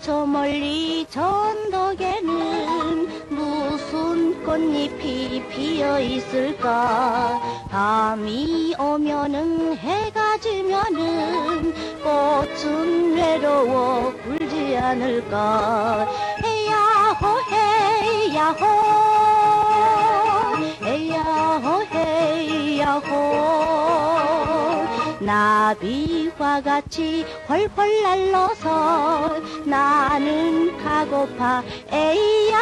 저 멀리 전덕에는 무슨 꽃잎이 피어 있을까? 밤이 오면은 해가 지면은 꽃은 외로워 울지 않을까? 헤야호 헤야호 헤야호 헤야호 나비와 같이 펄펄 날려서 나는 가고파 에이야호.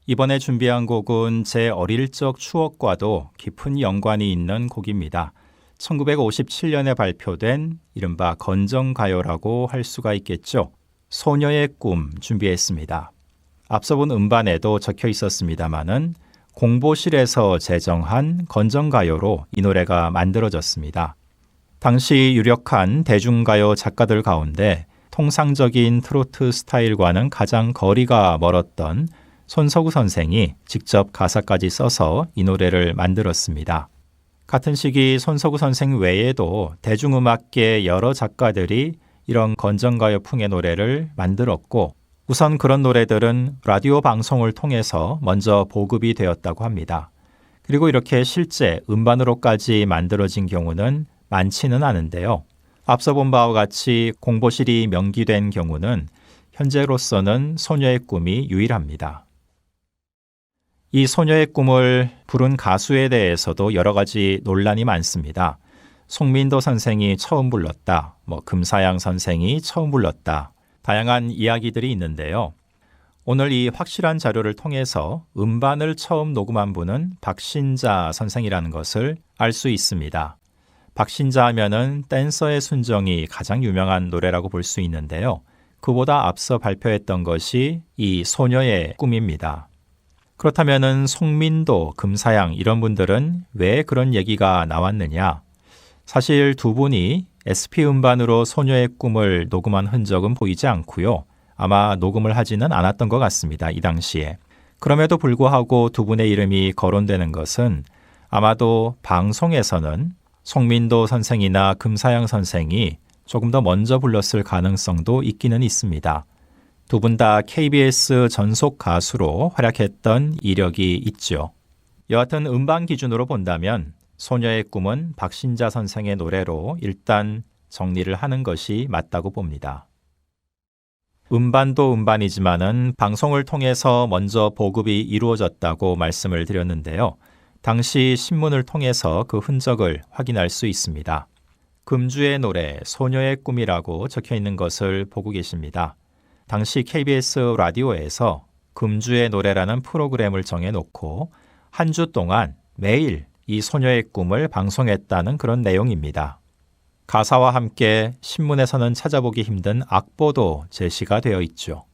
이번에 준비한 곡은 제 어릴 적 추억과도 깊은 연관이 있는 곡입니다. 1957년에 발표된 이른바 건전가요라고 할 수가 있겠죠. 소녀의 꿈 준비했습니다. 앞서 본 음반에도 적혀 있었습니다마는 공보실에서 제정한 건전가요로 이 노래가 만들어졌습니다. 당시 유력한 대중가요 작가들 가운데 통상적인 트로트 스타일과는 가장 거리가 멀었던 손석구 선생이 직접 가사까지 써서 이 노래를 만들었습니다. 같은 시기 손석구 선생 외에도 대중음악계 여러 작가들이 이런 건전가요풍의 노래를 만들었고 우선 그런 노래들은 라디오 방송을 통해서 먼저 보급이 되었다고 합니다. 그리고 이렇게 실제 음반으로까지 만들어진 경우는 많지는 않은데요. 앞서 본 바와 같이 공보실이 명기된 경우는 현재로서는 소녀의 꿈이 유일합니다. 이 소녀의 꿈을 부른 가수에 대해서도 여러 가지 논란이 많습니다. 송민도 선생이 처음 불렀다, 금사양 선생이 처음 불렀다, 다양한 이야기들이 있는데요. 오늘 이 확실한 자료를 통해서 음반을 처음 녹음한 분은 박신자 선생이라는 것을 알 수 있습니다. 박신자 하면은 댄서의 순정이 가장 유명한 노래라고 볼 수 있는데요. 그보다 앞서 발표했던 것이 이 소녀의 꿈입니다. 그렇다면은 송민도, 금사양 이런 분들은 왜 그런 얘기가 나왔느냐? 사실 두 분이 SP 음반으로 소녀의 꿈을 녹음한 흔적은 보이지 않고요. 아마 녹음을 하지는 않았던 것 같습니다. 이 당시에. 그럼에도 불구하고 두 분의 이름이 거론되는 것은 아마도 방송에서는 송민도 선생이나 금사양 선생이 조금 더 먼저 불렀을 가능성도 있기는 있습니다. 두 분 다 KBS 전속 가수로 활약했던 이력이 있죠. 여하튼 음반 기준으로 본다면 소녀의 꿈은 박신자 선생의 노래로 일단 정리를 하는 것이 맞다고 봅니다. 음반도 음반이지만은 방송을 통해서 먼저 보급이 이루어졌다고 말씀을 드렸는데요. 당시 신문을 통해서 그 흔적을 확인할 수 있습니다. 금주의 노래 소녀의 꿈이라고 적혀 있는 것을 보고 계십니다. 당시 KBS 라디오에서 금주의 노래라는 프로그램을 정해놓고 한 주 동안 매일 이 소녀의 꿈을 방송했다는 그런 내용입니다. 가사와 함께 신문에서는 찾아보기 힘든 악보도 제시가 되어 있죠.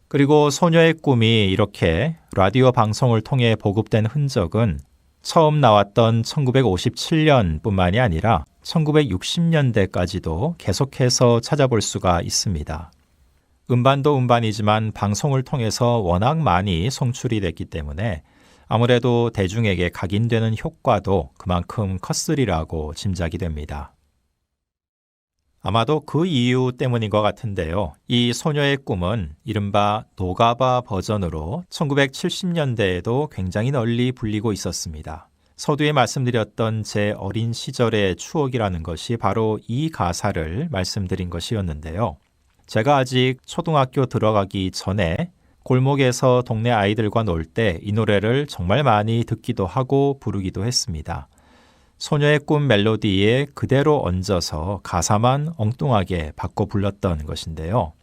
그리고 소녀의 꿈이 이렇게 라디오 방송을 통해 보급된 흔적은 처음 나왔던 1957년뿐만이 아니라 1960년대까지도 계속해서 찾아볼 수가 있습니다. 음반도 음반이지만 방송을 통해서 워낙 많이 송출이 됐기 때문에 아무래도 대중에게 각인되는 효과도 그만큼 컸으리라고 짐작이 됩니다. 아마도 그 이유 때문인 것 같은데요. 이 소녀의 꿈은 이른바 노가바 버전으로 1970년대에도 굉장히 널리 불리고 있었습니다. 서두에 말씀드렸던 제 어린 시절의 추억이라는 것이 바로 이 가사를 말씀드린 것이었는데요. 제가 아직 초등학교 들어가기 전에 골목에서 동네 아이들과 놀 때 이 노래를 정말 많이 듣기도 하고 부르기도 했습니다. 소녀의 꿈 멜로디에 그대로 얹어서 가사만 엉뚱하게 바꿔 불렀던 것인데요.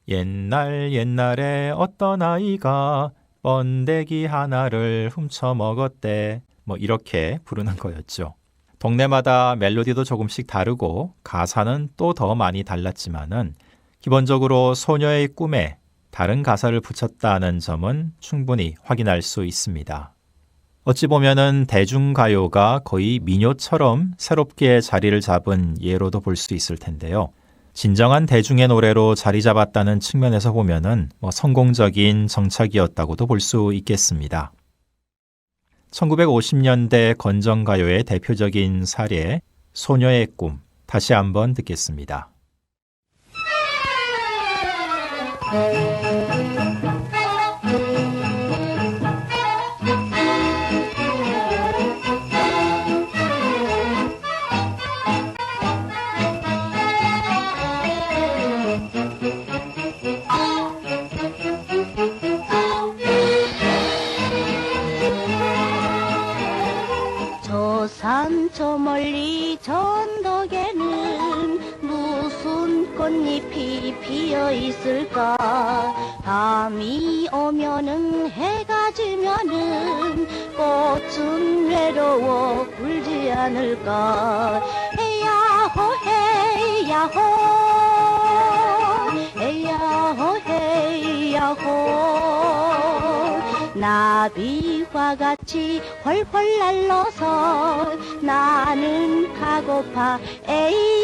옛날에 어떤 아이가 번데기 하나를 훔쳐 먹었대. 이렇게 부르는 거였죠. 동네마다 멜로디도 조금씩 다르고 가사는 또 더 많이 달랐지만은 기본적으로 소녀의 꿈에 다른 가사를 붙였다는 점은 충분히 확인할 수 있습니다. 어찌 보면은 대중가요가 거의 민요처럼 새롭게 자리를 잡은 예로도 볼 수 있을 텐데요. 진정한 대중의 노래로 자리 잡았다는 측면에서 보면은 성공적인 정착이었다고도 볼 수 있겠습니다. 1950년대 건전가요의 대표적인 사례, 소녀의 꿈, 다시 한번 듣겠습니다. 저 산 저 멀리 전덕에는 무슨 꽃잎이 피어 있을까? 밤이 오면은 해가 지면은 꽃은 외로워 울지 않을까? 헤야호 헤야호 헤야호 헤야호 나비와 같이 펄펄 날려서 나는 가고파 에이